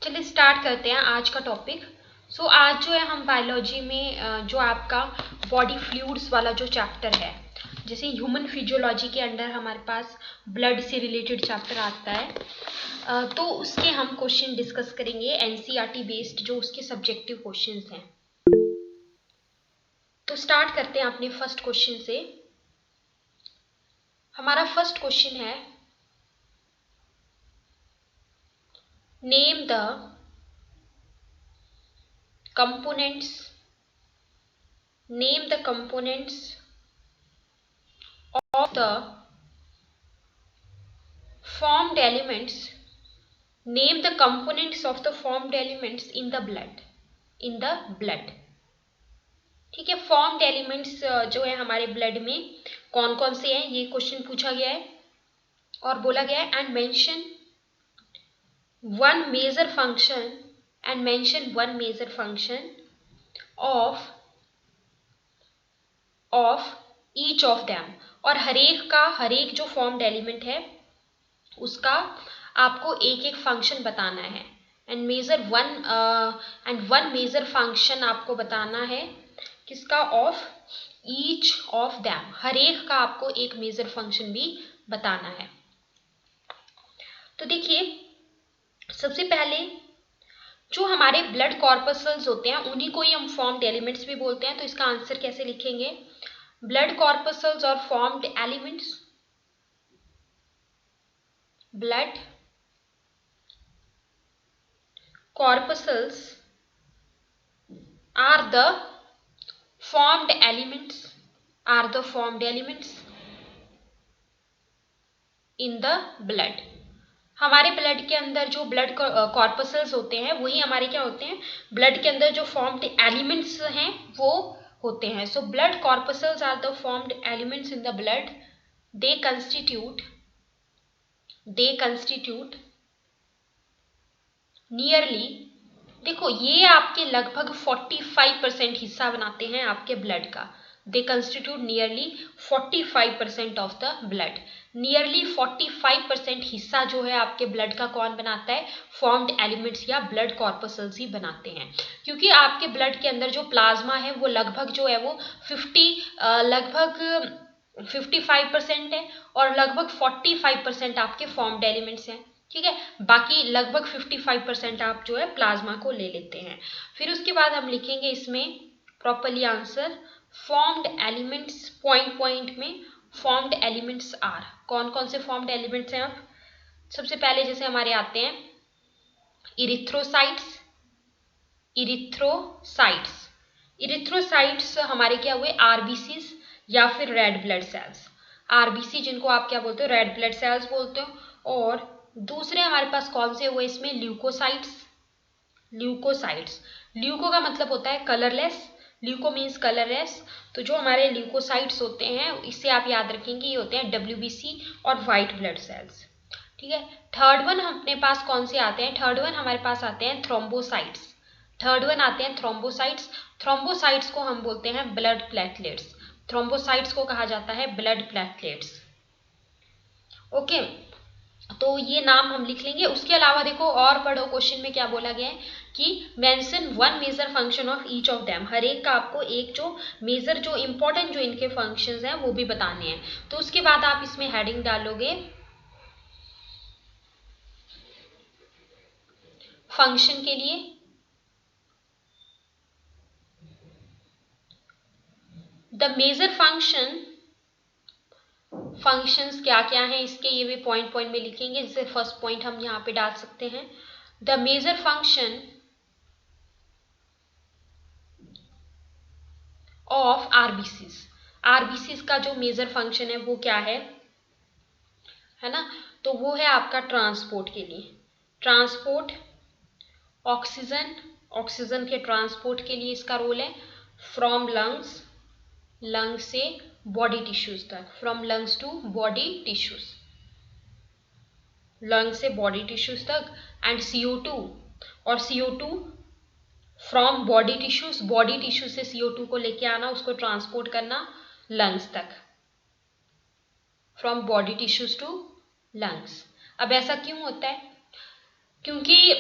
चलिए स्टार्ट करते हैं आज का टॉपिक। आज जो है हम बायोलॉजी में जो आपका बॉडी फ्लूइड्स वाला जो चैप्टर है, जैसे ह्यूमन फिजियोलॉजी के अंडर हमारे पास ब्लड से रिलेटेड चैप्टर आता है, तो उसके हम क्वेश्चन डिस्कस करेंगे एनसीईआरटी बेस्ड, जो उसके सब्जेक्टिव क्वेश्चंस हैं। तो स्टार्ट करते हैं अपने फर्स्ट क्वेश्चन से। हमारा फर्स्ट क्वेश्चन है, name the components of the formed elements in the blood। ठीक है, फॉर्म्ड एलिमेंट्स जो है हमारे ब्लड में कौन कौन से हैं, ये क्वेश्चन पूछा गया है और बोला गया है and mention one major function of each of them, और हर एक जो फॉर्म्ड एलिमेंट है उसका आपको एक एक फंक्शन बताना है। एंड वन मेजर फंक्शन आपको बताना है किसका, ऑफ ईच ऑफ देम, हर एक का आपको एक मेजर फंक्शन भी बताना है। तो देखिए, सबसे पहले जो हमारे ब्लड कॉर्पस्कल्स होते हैं उन्हीं को ही हम फॉर्म्ड एलिमेंट्स भी बोलते हैं। तो इसका आंसर कैसे लिखेंगे, ब्लड कॉर्पस्कल्स और formed elements, blood corpuscles are the formed elements in the blood। हमारे ब्लड के अंदर जो ब्लड कॉर्पस्कल्स होते हैं वही हमारे क्या होते हैं, ब्लड के अंदर जो फॉर्म्ड एलिमेंट्स हैं वो होते हैं। So blood corpuscles are the formed elements in the blood. They constitute nearly, देखो ये आपके लगभग 45% हिस्सा बनाते हैं आपके ब्लड का। दे constitute nearly 45% of the blood. Nearly 45% हिस्सा जो है आपके ब्लड का कौन बनाता है, फॉर्म्ड एलिमेंट्स या ब्लड कॉर्पस्कल्स ही बनाते हैं। क्योंकि आपके ब्लड के अंदर जो प्लाज्मा है वो लगभग जो है वो 55% है और लगभग 45% आपके फॉर्म्ड एलिमेंट्स हैं। ठीक है, बाकी लगभग 55% आप जो है प्लाज्मा को ले लेते हैं। फिर उसके बाद हम लिखेंगे इसमें properly answer, formed elements, point में फॉर्म्ड एलिमेंट्स आर, कौन कौन से फॉर्म्ड एलिमेंट्स हैं। अब सबसे पहले जैसे हमारे आते हैं इरिथ्रोसाइट्स हमारे क्या हुए, आरबीसीज या फिर रेड ब्लड सेल्स। आरबीसी जिनको आप क्या बोलते हो, रेड ब्लड सेल्स बोलते हो। और दूसरे हमारे पास कौन से हुए इसमें, ल्यूकोसाइट्स। ल्यूको का मतलब होता है कलरलेस, ल्यूको मीन्स कलरलेस। तो जो हमारे ल्यूकोसाइट्स होते हैं इससे आप याद रखेंगे ये होते हैं डब्ल्यूबीसी और वाइट ब्लड सेल्स। ठीक है, थर्ड वन अपने पास कौन से आते हैं, हमारे पास आते हैं थ्रोम्बोसाइट्स। थ्रोम्बोसाइट्स को हम बोलते हैं ब्लड प्लेटलेट्स। थ्रोम्बोसाइट्स को कहा जाता है ब्लड प्लेटलेट्स। ओके, तो ये नाम हम लिख लेंगे। उसके अलावा देखो और पढ़ो, क्वेश्चन में क्या बोला गया है कि mention one major function of each of them, हर एक का आपको एक जो मेजर जो इंपॉर्टेंट जो इनके फंक्शंस हैं वो भी बताने हैं। तो उसके बाद आप इसमें हेडिंग डालोगे फंक्शन के लिए, द मेजर फंक्शंस क्या क्या हैं इसके, ये भी पॉइंट में लिखेंगे। जैसे फर्स्ट पॉइंट हम यहाँ पे डाल सकते हैं, the major function of RBCs का जो मेजर फंक्शन है वो क्या है ना, तो वो है आपका ट्रांसपोर्ट के लिए, ट्रांसपोर्ट ऑक्सीजन के ट्रांसपोर्ट के लिए इसका रोल है। फ्रॉम लंग्स से बॉडी टिश्यूज तक, from lungs to body tissues, lungs से बॉडी टिश्यूज तक। And CO2 from body tissues से CO2 को लेके आना, उसको ट्रांसपोर्ट करना लंग्स तक, from body tissues to lungs. अब ऐसा क्यों होता है, क्योंकि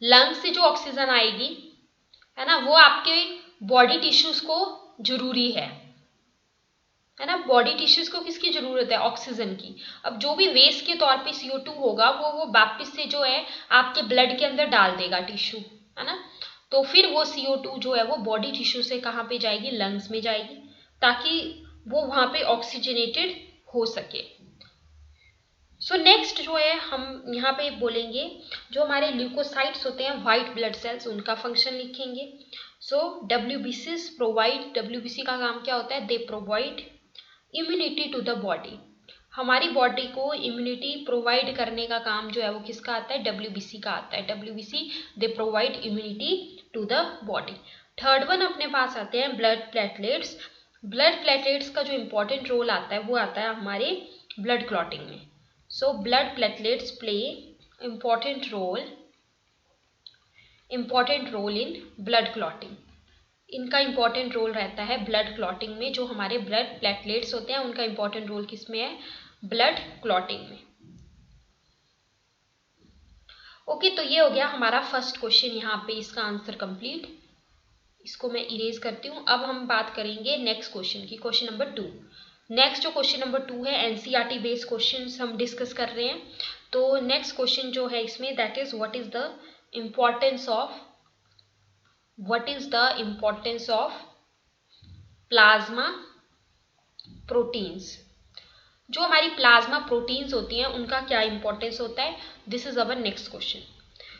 लंग से जो ऑक्सीजन आएगी, है ना, वो आपके बॉडी टिश्यूज को जरूरी है ना। बॉडी टिश्यूज को किसकी जरूरत है? ऑक्सीजन की। अब जो भी वेस्ट के तौर पे CO2 होगा वो वापस से जो है आपके ब्लड के अंदर डाल देगा टिश्यू, है ना। तो फिर वो CO2 जो है वो बॉडी टिश्यू से कहाँ पे जाएगी? लंग्स में जाएगी, ताकि वो वहां पे ऑक्सीजनेटेड हो सके। सो नेक्स्ट जो है हम यहाँ पे बोलेंगे, जो हमारे ल्यूकोसाइट्स होते हैं, व्हाइट ब्लड सेल्स, उनका फंक्शन लिखेंगे। सो WBCs प्रोवाइड, WBC का काम क्या होता है? They provide immunity to the body. हमारी बॉडी को इम्यूनिटी प्रोवाइड करने का काम जो है वो किसका आता है? WBC का आता है। WBC they provide immunity to the body. Third one अपने पास आते हैं ब्लड प्लेटलेट्स। ब्लड प्लेटलेट्स का जो इंपॉर्टेंट रोल आता है वो आता है हमारे ब्लड क्लॉटिंग में। So blood platelets play important role in blood clotting. इनका इंपॉर्टेंट रोल रहता है ब्लड क्लॉटिंग में। जो हमारे ब्लड प्लेटलेट्स होते हैं उनका इंपॉर्टेंट रोल किसमें है? ब्लड क्लॉटिंग में। ओके, तो ये हो गया हमारा फर्स्ट क्वेश्चन, यहाँ पे इसका आंसर कंप्लीट। इसको मैं इरेज करती हूँ। अब हम बात करेंगे नेक्स्ट क्वेश्चन की, क्वेश्चन नंबर 2। नेक्स्ट जो क्वेश्चन नंबर 2 है, NCERT बेस्ड क्वेश्चन हम डिस्कस कर रहे हैं। तो नेक्स्ट क्वेश्चन जो है इसमें, that is what is the importance of plasma proteins. जो हमारी प्लाज्मा प्रोटीन्स होती हैं उनका क्या इंपॉर्टेंस होता है? This is our next question.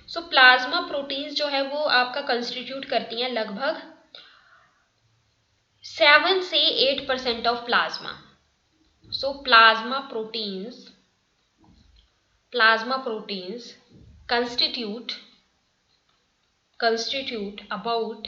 So plasma proteins जो है वो आपका कंस्टिट्यूट करती हैं लगभग 7 से 8% of plasma. So plasma proteins constitute about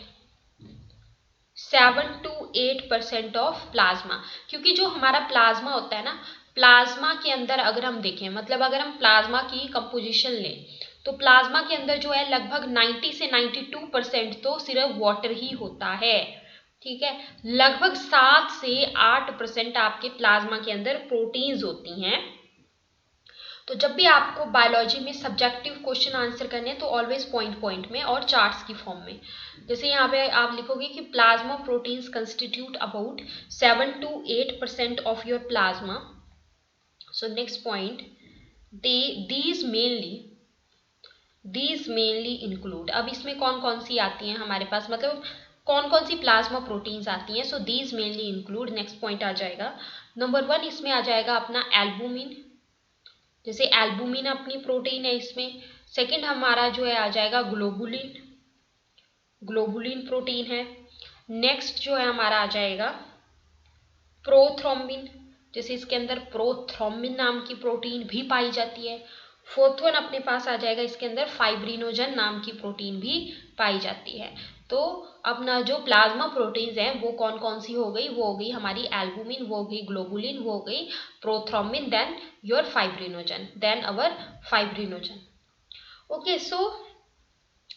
7 to 8% of plasma. क्योंकि जो हमारा प्लाज्मा होता है ना, प्लाज्मा के अंदर अगर हम देखें, मतलब अगर हम प्लाज्मा की कंपोजिशन लें, तो प्लाज्मा के अंदर जो है लगभग 90 से 92% तो सिर्फ वाटर ही होता है, ठीक है। लगभग 7 से 8% आपके प्लाज्मा के अंदर प्रोटीन्स होती हैं। तो जब भी आपको बायोलॉजी में सब्जेक्टिव क्वेश्चन आंसर करने हैं तो ऑलवेज पॉइंट में और चार्ट्स की फॉर्म में। जैसे यहाँ पे आप लिखोगे कि plasma proteins constitute about 7 to 8% of your plasma. So next point, these mainly include. अब इसमें कौन कौन सी आती हैं हमारे पास, मतलब कौन कौन सी प्लाज्मा प्रोटीन्स आती हैं? So these mainly include, next point आ जाएगा नंबर 1, इसमें आ जाएगा अपना एल्बुमिन। जैसे एल्बुमिन अपनी प्रोटीन है इसमें। सेकंड हमारा जो है आ जाएगा ग्लोबुलिन प्रोटीन है। नेक्स्ट जो है हमारा आ जाएगा प्रोथ्रोम्बिन, जैसे इसके अंदर प्रोथ्रोम्बिन नाम की प्रोटीन भी पाई जाती है। फोर्थ वन अपने पास आ जाएगा, इसके अंदर फाइब्रिनोजन नाम की प्रोटीन भी पाई जाती है। तो अपना जो प्लाज्मा प्रोटीन्स हैं वो कौन कौन सी हो गई? वो हो गई हमारी एल्बुमिन, वो हो गई ग्लोबुलिन, वो हो गई prothrombin, then your fibrinogen, then our fibrinogen. Okay, so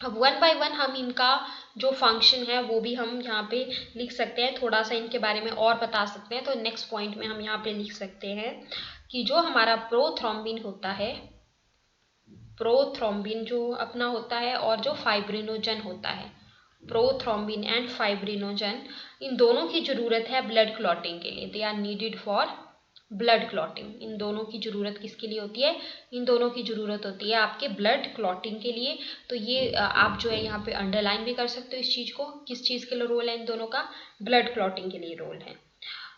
अब 1 by 1 हम इनका जो फंक्शन है वो भी हम यहाँ पे लिख सकते हैं, थोड़ा सा इनके बारे में और बता सकते हैं। तो नेक्स्ट पॉइंट में हम यहाँ पे लिख सकते हैं कि जो हमारा प्रोथ्रोम्बिन होता है, प्रोथ्रोम्बिन जो अपना होता है, और जो फाइब्रिनोजन होता है, प्रोथ्रोम्बिन एंड फाइब्रिनोजन, इन दोनों की जरूरत है ब्लड क्लॉटिंग के लिए। They are needed for blood clotting. इन दोनों की जरूरत किसके लिए होती है? इन दोनों की जरूरत होती है आपके ब्लड क्लॉटिंग के लिए। तो ये आप जो है यहाँ पे अंडरलाइन भी कर सकते हो इस चीज को, किस चीज के लिए रोल है इन दोनों का? ब्लड क्लॉटिंग के लिए रोल है।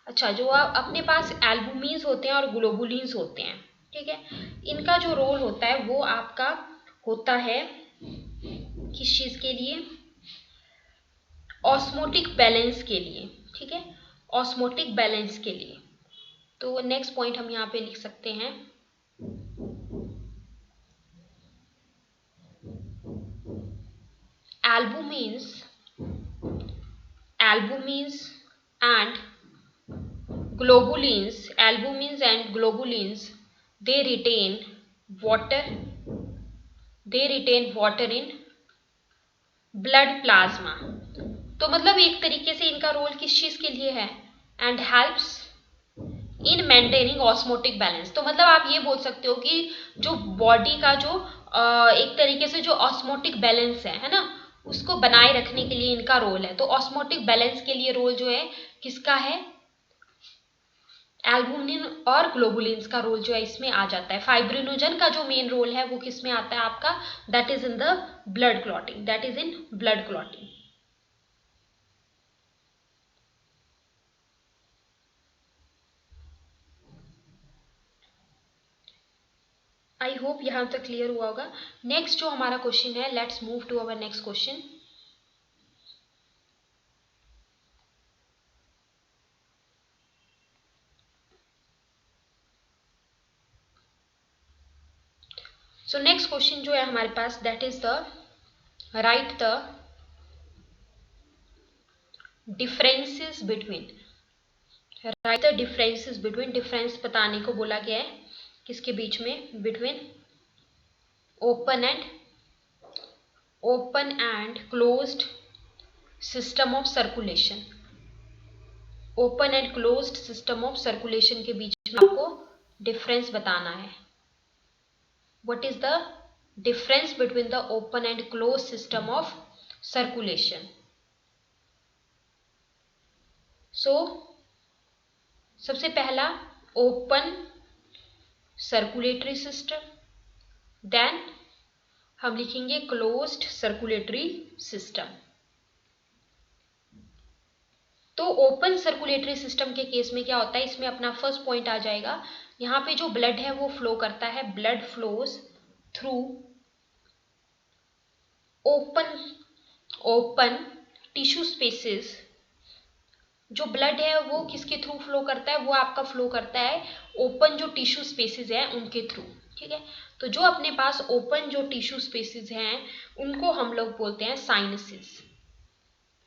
अच्छा, जो अपने पास एल्बुमिन्स होते हैं और ग्लोबुलिन्स होते हैं, ठीक है, इनका जो रोल होता है वो आपका होता है किस चीज के लिए? ऑस्मोटिक बैलेंस के लिए, ठीक है, ऑस्मोटिक बैलेंस के लिए। तो नेक्स्ट पॉइंट हम यहाँ पे लिख सकते हैं, एल्बुमिन्स and globulins, they retain water in blood plasma। तो मतलब एक तरीके से इनका रोल किस चीज के लिए है? And helps in maintaining osmotic balance. तो मतलब आप ये बोल सकते हो कि जो बॉडी का जो एक तरीके से जो ऑस्मोटिक बैलेंस है ना, उसको बनाए रखने के लिए इनका रोल है। तो ऑस्मोटिक बैलेंस के लिए रोल जो है किसका है, एल्बुमिन और ग्लोबुलिन्स का रोल जो है इसमें आ जाता है। फाइब्रिनोजन का जो मेन रोल है वो किसमें आता है आपका, that is in the blood clotting, that is in blood clotting. I hope यहां तक क्लियर हुआ होगा। नेक्स्ट जो हमारा क्वेश्चन है, let's move to our next question. So next question जो है हमारे पास, that is the write the differences between, write the differences between, difference बताने को बोला गया है किसके बीच में, between open and closed system of circulation. Open and closed system of circulation के बीच में आपको डिफरेंस बताना है। What is the difference between the open and close system of circulation. सो सबसे पहला ओपन सर्कुलेटरी सिस्टम, देन हम लिखेंगे क्लोज्ड सर्कुलेटरी सिस्टम। तो ओपन सर्कुलेटरी सिस्टम के केस में क्या होता है, इसमें अपना फर्स्ट पॉइंट आ जाएगा, यहाँ पे जो ब्लड है वो फ्लो करता है, blood flows through open tissue spaces. जो ब्लड है वो किसके थ्रू फ्लो करता है, वो आपका फ्लो करता है ओपन जो टिश्यू स्पेसेस हैं उनके थ्रू। ठीक है, तो जो अपने पास ओपन जो टिश्यू स्पेसेस हैं उनको हम लोग बोलते हैं sinuses.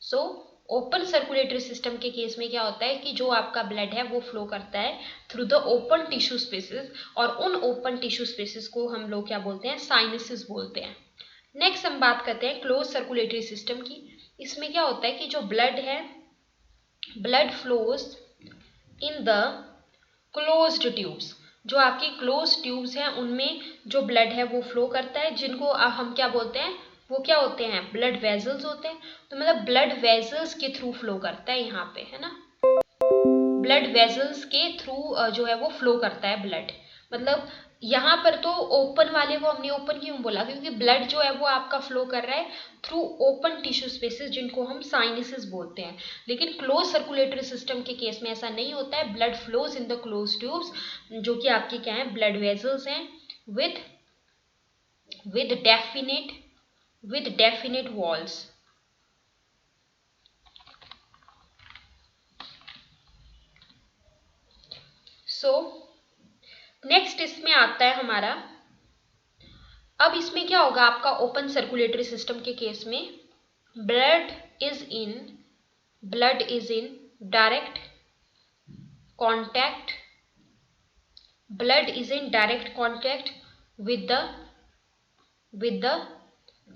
So open circulatory system के केस में क्या होता है कि जो आपका ब्लड है वो फ्लो करता है through the open tissue spaces, और उन ओपन टिश्यू स्पेसेस को हम लोग क्या बोलते हैं, साइनसेस बोलते हैं। नेक्स्ट हम बात करते हैं क्लोज सर्कुलेटरी सिस्टम की। इसमें क्या होता है कि जो ब्लड है, blood flows in the closed tubes. जो आपकी क्लोज ट्यूब्स हैं उनमें जो ब्लड है वो फ्लो करता है, जिनको हम क्या बोलते हैं, वो क्या होते हैं, ब्लड वेजल्स होते हैं। तो मतलब ब्लड वेजल्स के थ्रू फ्लो करता है यहाँ पे, है ना, ब्लड वेजल्स के थ्रू जो है वो फ्लो करता है ब्लड। मतलब यहाँ पर तो ओपन वाले को हमने ओपन क्यों बोला, क्योंकि ब्लड जो है वो आपका फ्लो कर रहा है थ्रू ओपन टिश्यू स्पेसेस जिनको हम साइनसेस बोलते हैं। लेकिन क्लोज सर्कुलेटरी सिस्टम के केस में ऐसा नहीं होता है, blood flows in the close tubes, जो कि आपके क्या है, ब्लड वेजल्स हैं with definite walls. So next इसमें आता है हमारा, अब इसमें क्या होगा आपका ओपन सर्कुलेटरी सिस्टम के केस में, blood is in direct contact, blood is in direct contact with the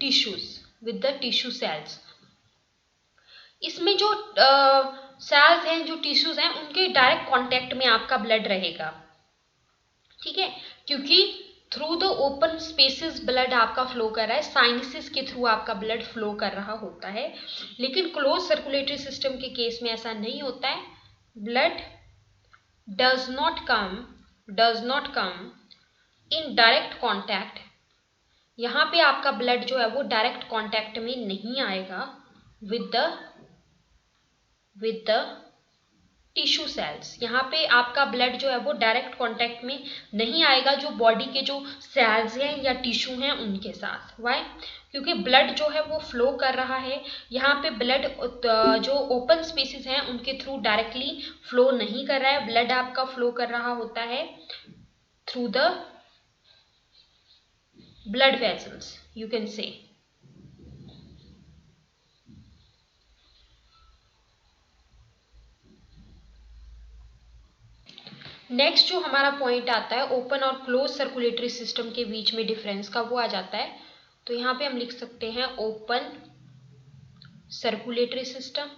tissue cells. इसमें जो सेल्स हैं, जो टिश्यूज हैं, उनके डायरेक्ट कांटेक्ट में आपका ब्लड रहेगा। ठीक है, क्योंकि through the open spaces blood आपका फ्लो कर रहा है, साइनसेस के थ्रू आपका ब्लड फ्लो कर रहा होता है। लेकिन क्लोज सर्कुलेटरी सिस्टम के केस में ऐसा नहीं होता है, blood does not come in direct contact. यहाँ पे आपका ब्लड जो है वो डायरेक्ट कॉन्टैक्ट में नहीं आएगा विद द टिश्यू सेल्स। यहाँ पे आपका ब्लड जो है वो डायरेक्ट कांटेक्ट में नहीं आएगा जो बॉडी के जो सेल्स हैं या टिश्यू हैं उनके साथ। वाई? क्योंकि ब्लड जो है वो फ्लो कर रहा है, यहाँ पे ब्लड जो ओपन स्पेसेस हैं उनके थ्रू डायरेक्टली फ्लो नहीं कर रहा है, ब्लड आपका फ्लो कर रहा होता है through the blood vessels, you can say. Next जो हमारा पॉइंट आता है ओपन और क्लोज सर्कुलेटरी सिस्टम के बीच में डिफरेंस का, वो आ जाता है। तो यहाँ पे हम लिख सकते हैं ओपन सर्कुलेटरी सिस्टम,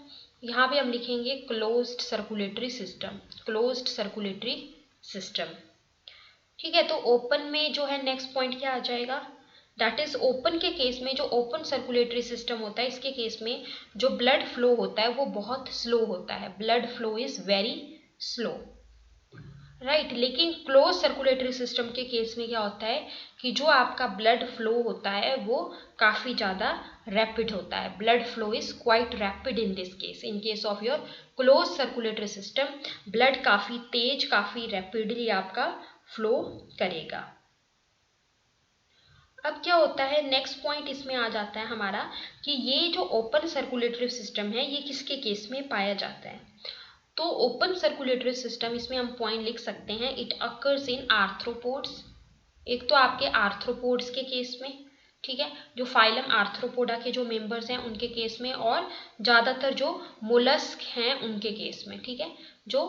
यहाँ पे हम लिखेंगे क्लोज्ड सर्कुलेटरी सिस्टम। ठीक है, तो ओपन में जो है नेक्स्ट पॉइंट क्या आ जाएगा, दैट इज ओपन के केस में, जो ओपन सर्कुलेटरी सिस्टम होता है, इसके केस में जो ब्लड फ्लो होता है वो बहुत स्लो होता है, blood flow is very slow, right. लेकिन क्लोज सर्कुलेटरी सिस्टम के केस में क्या होता है कि जो आपका ब्लड फ्लो होता है वो काफ़ी ज़्यादा रैपिड होता है, blood flow is quite rapid in this case, in case of your close circulatory system blood काफ़ी तेज, काफ़ी रैपिडली आपका फ्लो करेगा। अब क्या होता है, नेक्स्ट पॉइंट इसमें आ जाता है हमारा कि ये जो ओपन सर्कुलेटरी सिस्टम है ये किसके केस में पाया जाता है। तो ओपन सर्कुलेटरी सिस्टम, इसमें हम पॉइंट लिख सकते हैं, इट अकर्स इन आर्थ्रोपोड्स। एक तो आपके आर्थ्रोपोड्स के केस में, ठीक है, जो फाइलम आर्थ्रोपोडा के जो मेंबर्स हैं उनके केस में, और ज़्यादातर जो मोलस्क हैं उनके केस में, ठीक है, जो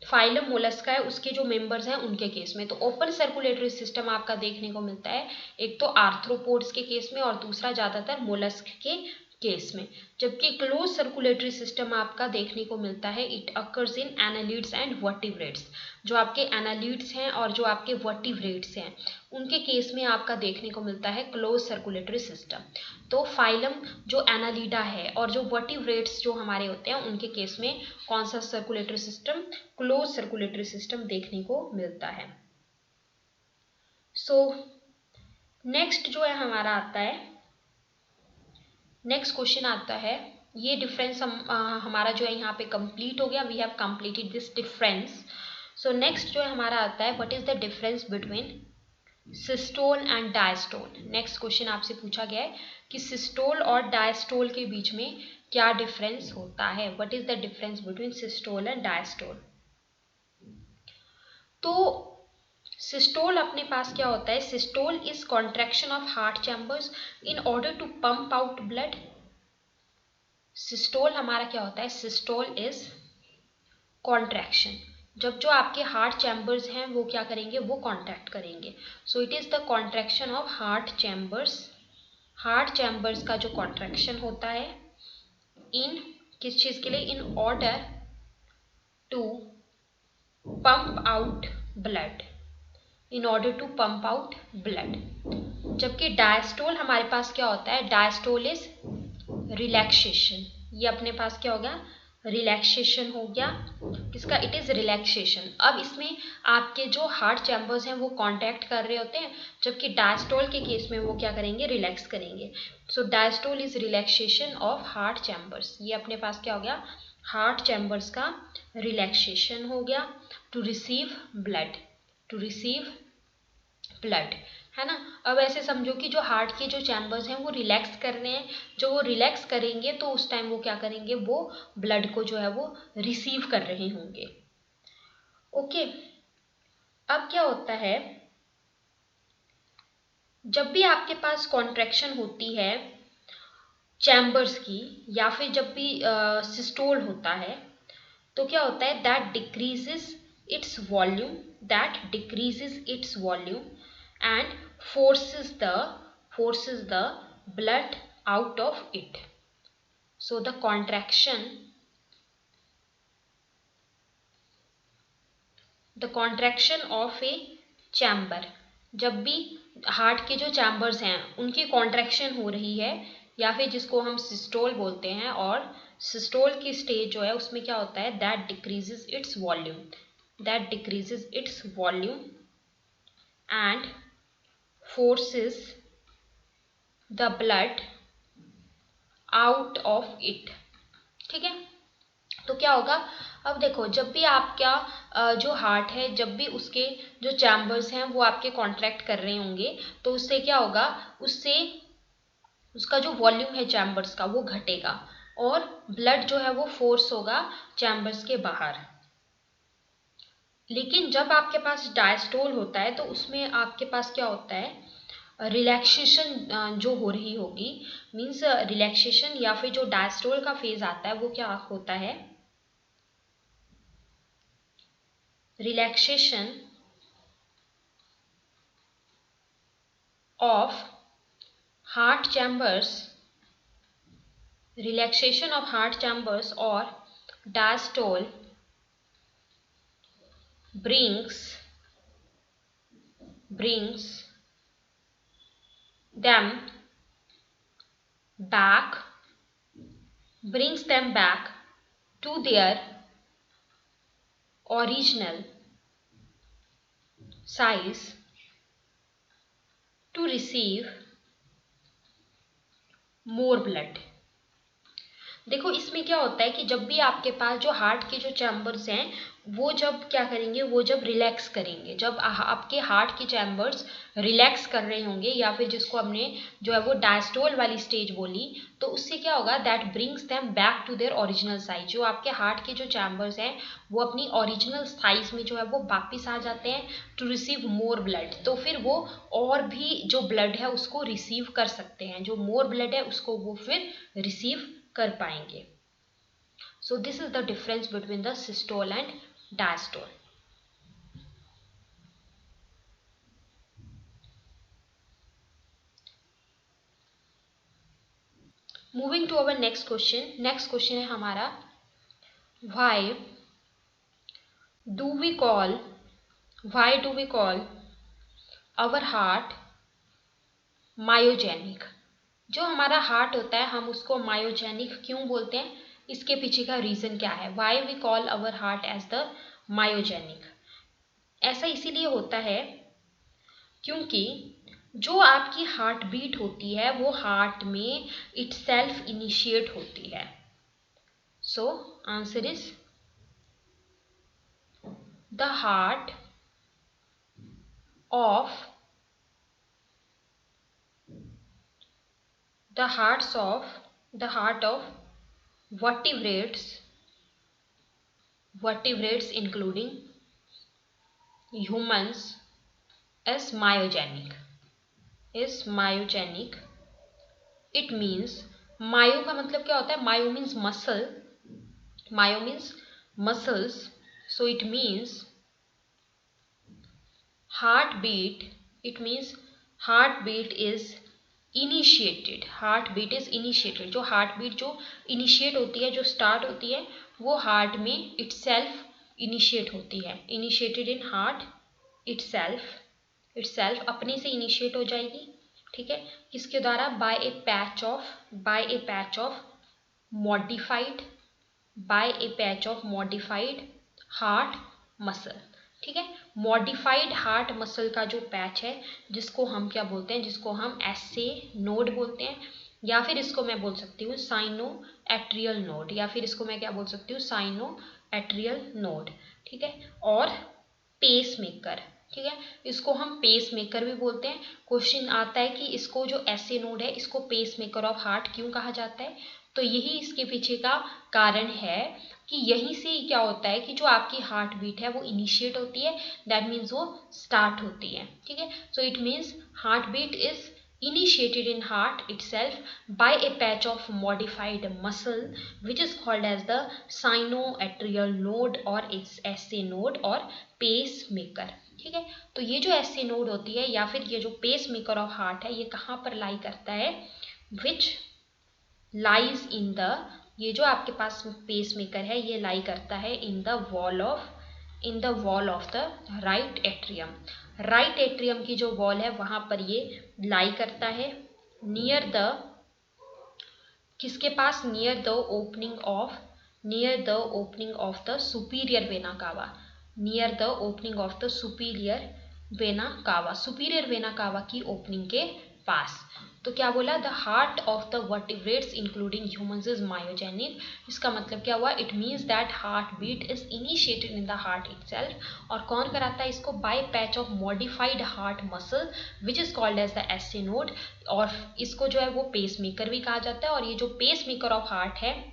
फाइलम मोलस्का है उसके जो मेंबर्स हैं उनके केस में। तो ओपन सर्कुलेटरी सिस्टम आपका देखने को मिलता है एक तो आर्थ्रोपोड्स के केस में और दूसरा ज़्यादातर मोलस्क के केस में। जबकि क्लोज सर्कुलेटरी सिस्टम आपका देखने को मिलता है it occurs in annelids and vertebrates. जो आपके एनालिड्स हैं और जो आपके वर्टिब्रेट्स हैं उनके केस में आपका देखने को मिलता है क्लोज सर्कुलेटरी सिस्टम। तो फाइलम जो एनालिडा है और जो वर्टिब्रेट्स जो हमारे होते हैं उनके केस में कौन सा circulatory system, close circulatory system देखने को मिलता है। सो नेक्स्ट जो है हमारा आता है, नेक्स्ट क्वेश्चन आता है, ये डिफरेंस हमारा जो है यहाँ पे कंप्लीट हो गया, we have completed this difference. So next जो है हमारा आता है, what is the difference between systole and diastole. Next question आपसे पूछा गया है कि सिस्टोल और डायस्टोल के बीच में क्या डिफरेंस होता है, what is the difference between systole and diastole. तो सिस्टोल अपने पास क्या होता है, systole is contraction of heart chambers in order to pump out blood. Systole हमारा क्या होता है, सिस्टोल इज कॉन्ट्रैक्शन, जब जो आपके हार्ट चैम्बर्स हैं वो क्या करेंगे, वो कॉन्ट्रैक्ट करेंगे। So it is the contraction of heart chambers, heart chambers का जो कॉन्ट्रैक्शन होता है इन किस चीज के लिए, in order to pump out blood, in order to pump out blood. जबकि डायस्टोल हमारे पास क्या होता है, डायस्टोल इज रिलैक्सेशन, ये अपने पास क्या हो गया, रिलैक्सेशन हो गया, किसका, इट इज रिलैक्सेशन। अब इसमें आपके जो हार्ट चैम्बर्स हैं वो कॉन्टैक्ट कर रहे होते हैं, जबकि डायस्टोल के केस में वो क्या करेंगे, रिलैक्स करेंगे। So diastole is relaxation of heart chambers, ये अपने पास क्या हो गया, हार्ट चैम्बर्स का रिलैक्सेशन हो गया to receive blood, to receive blood, है ना। अब ऐसे समझो कि जो हार्ट के जो चैम्बर्स हैं वो रिलैक्स कर रहे हैं, जो वो रिलैक्स करेंगे तो उस टाइम वो क्या करेंगे, वो ब्लड को जो है वो रिसीव कर रहे होंगे। ओके, अब क्या होता है, जब भी आपके पास कॉन्ट्रैक्शन होती है चैम्बर्स की, या फिर जब भी सिस्टोल होता है, तो क्या होता है, that decreases its volume, that decreases its volume and forces the blood out of it. So the contraction of a chamber, जब भी हार्ट के जो चैम्बर्स हैं उनकी कॉन्ट्रैक्शन हो रही है, या फिर जिसको हम सिस्टोल बोलते हैं, और सिस्टोल की स्टेज जो है उसमें क्या होता है, that decreases its volume, that decreases its volume and forces the blood out of it, ठीक है। तो क्या होगा, अब देखो, जब भी आपका जो हार्ट है, जब भी उसके जो चैम्बर्स हैं वो आपके कॉन्ट्रैक्ट कर रहे होंगे, तो उससे क्या होगा, उससे उसका जो वॉल्यूम है चैम्बर्स का वो घटेगा, और ब्लड जो है वो फोर्स होगा चैम्बर्स के बाहर। लेकिन जब आपके पास डायस्टोल होता है तो उसमें आपके पास क्या होता है, रिलैक्सेशन जो हो रही होगी, मीन्स रिलैक्सेशन, या फिर जो डायस्टोल का फेज आता है वो क्या होता है, relaxation of heart chambers, relaxation of heart chambers, और diastole brings them back, brings them back to their original size to receive more blood. देखो इसमें क्या होता है कि जब भी आपके पास जो हार्ट के जो चैम्बर्स हैं वो जब क्या करेंगे, वो जब रिलैक्स करेंगे, जब आपके हार्ट के चैम्बर्स रिलैक्स कर रहे होंगे या फिर जिसको हमने जो है वो डायस्टोल वाली स्टेज बोली, तो उससे क्या होगा, that brings them back to their original size. जो आपके हार्ट के जो चैम्बर्स हैं वो अपनी ओरिजिनल साइज में जो है वो वापस आ जाते हैं टू रिसीव मोर ब्लड। तो फिर वो और भी जो ब्लड है उसको रिसीव कर सकते हैं, जो मोर ब्लड है उसको वो फिर रिसीव कर पाएंगे। So this is the difference between the systole and diastole. Moving to our next question. Next question है हमारा, why do we call our heart myogenic. जो हमारा हार्ट होता है हम उसको मायोजेनिक क्यों बोलते हैं, इसके पीछे का रीजन क्या है। Why we call our heart as the myogenic. ऐसा इसीलिए होता है क्योंकि जो आपकी हार्ट बीट होती है वो हार्ट में इटसेल्फ इनिशिएट होती है। So answer is the heart of the heart of vertebrates including humans is myogenic. It means, मायो का मतलब क्या होता है, myo means muscle, myo means muscles, so it means heartbeat is initiated. Heartbeat is initiated. जो heartbeat जो initiate होती है, जो स्टार्ट होती है, वो हार्ट में इटसेल्फ इनिशिएट होती है। इनिशिएटेड इन हार्ट इटसेल्फ अपने से इनिशिएट हो जाएगी। ठीक है, किसके द्वारा, by a patch of modified heart muscle. ठीक है, मॉडिफाइड हार्ट मसल का जो पैच है जिसको हम क्या बोलते हैं, जिसको हम एसए नोड बोलते हैं, या फिर इसको मैं बोल सकती हूँ साइनो एट्रियल नोड, या फिर इसको मैं क्या बोल सकती हूँ, साइनो एट्रियल नोड। ठीक है, और पेस मेकर। ठीक है, इसको हम पेस मेकर भी बोलते हैं। क्वेश्चन आता है कि इसको जो एसए नोड है इसको पेस मेकर ऑफ हार्ट क्यों कहा जाता है, तो यही इसके पीछे का कारण है कि यहीं से क्या होता है कि जो आपकी हार्ट बीट है वो इनिशिएट होती है, दैट मीन्स वो स्टार्ट होती है। ठीक है, so it means heart beat is initiated in heart itself by a patch of modified muscle which is called as the sinoatrial node or its SA node और pacemaker। ठीक है, तो ये जो SA नोड होती है या फिर ये जो पेसमेकर ऑफ हार्ट है ये कहाँ पर लाई करता है, विच लाइज इन द, ये जो आपके पास पेसमेकर है ये लाई करता है in the wall of the right atrium. Right atrium की जो वॉल है वहां पर ये लाई करता है, नियर द, किसके पास, near the opening of the superior vena cava, near the opening of the superior vena cava की ओपनिंग के पास। तो क्या बोला, the heart of the vertebrates including humans is myogenic. इसका मतलब क्या हुआ, it means that heart beat is initiated in the heart itself. और कौन कराता है इसको, by patch of modified heart muscle which is called as the SA node. और इसको जो है वो पेसमेकर भी कहा जाता है। और ये जो पेसमेकर ऑफ हार्ट है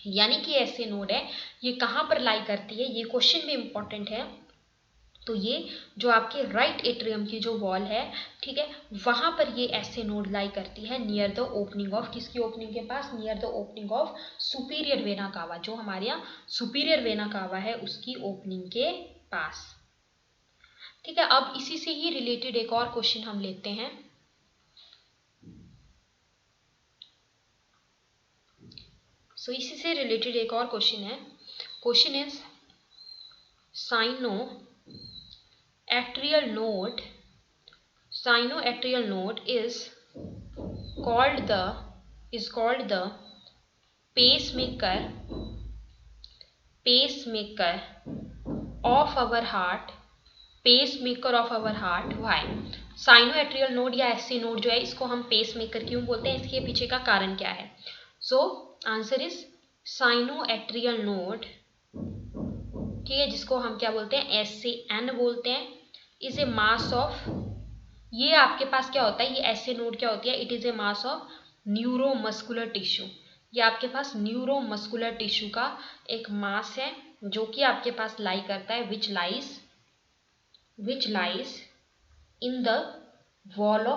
यानी कि एसए नोड है, ये कहाँ पर लाई करती है, ये क्वेश्चन भी इंपॉर्टेंट है। तो ये जो आपके राइट एट्रियम की जो वॉल है, ठीक है, वहां पर ये ऐसे नोड लाई करती है नियर द ओपनिंग ऑफ, किसकी ओपनिंग के पास, near the opening of superior vena cava. जो हमारे यहाँ सुपीरियर वेना कावा है उसकी ओपनिंग के पास। ठीक है, अब इसी से ही रिलेटेड एक और क्वेश्चन हम लेते हैं। इसी से रिलेटेड एक और क्वेश्चन है। Question is, Sinoatrial node is called the pacemaker of our heart. Pacemaker of our heart. Why? Sinoatrial node या एससी नोड जो है इसको हम पेसमेकर क्यों बोलते हैं, इसके पीछे का कारण क्या है? So answer is sinoatrial node, ठीक है, जिसको हम क्या बोलते हैं, एससीएन बोलते हैं, इज ए मास ऑफ, ये आपके पास क्या होता है, ये एससी नोड क्या होती है, it is a mass of neuromuscular tissue. ये आपके पास न्यूरोमस्कुलर टिश्यू का एक मास है जो कि आपके पास लाई करता है, which lies in the wall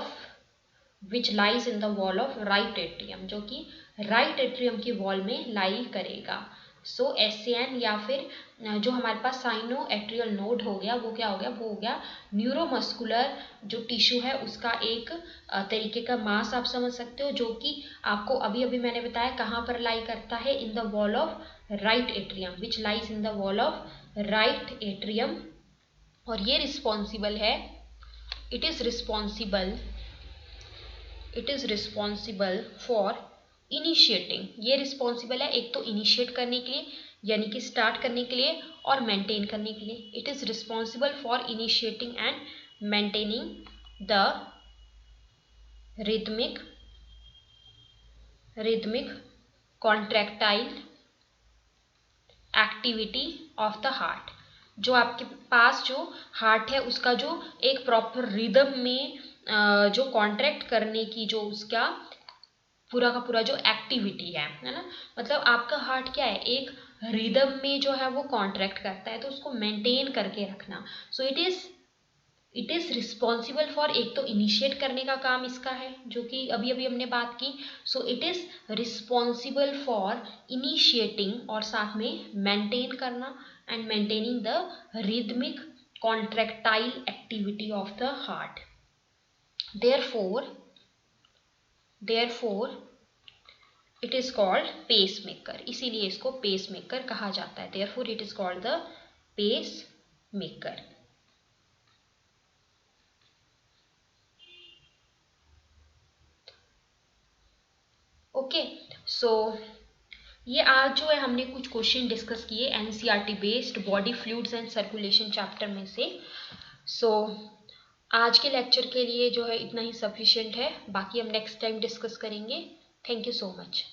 of right atrium, जो कि राइट एट्रियम की वॉल में लाई करेगा. सो एससीएन या फिर जो हमारे पास साइनो एट्रियल नोड हो गया, वो क्या हो गया, वो हो गया न्यूरोमस्कुलर जो टिश्यू है उसका एक तरीके का मास आप समझ सकते हो, जो कि आपको अभी अभी मैंने बताया कहाँ पर लाई करता है, in the wall of right atrium, which lies in the wall of right atrium. और ये रिस्पॉन्सिबल है, it is responsible for initiating. ये रिस्पॉन्सिबल है एक तो इनिशिएट करने के लिए यानी कि स्टार्ट करने के लिए और मेंटेन करने के लिए. It is responsible for initiating and maintaining the rhythmic contractile activity of the heart. जो आपके पास जो हार्ट है उसका जो एक प्रॉपर रिदम में जो कॉन्ट्रैक्ट करने की जो उसका पूरा का पूरा जो एक्टिविटी है ना, मतलब आपका हार्ट क्या है, एक रिदम में जो है वो कॉन्ट्रैक्ट करता है, तो उसको मेंटेन करके रखना. So it is responsible for, एक तो इनिशिएट करने का काम इसका है जो कि अभी अभी हमने बात की. So it is responsible for initiating और साथ में मेंटेन करना and maintaining the rhythmic contractile activity of the heart. Therefore it is called pacemaker, इसीलिए इसको पेसमेकर कहा जाता है. Therefore it is called the pacemaker. Okay, so ये आज जो है हमने कुछ क्वेश्चन डिस्कस किए NCERT based body fluids and circulation chapter में से. सो आज के लेक्चर के लिए जो है इतना ही सफिशिएंट है, बाकी हम नेक्स्ट टाइम डिस्कस करेंगे. Thank you so much.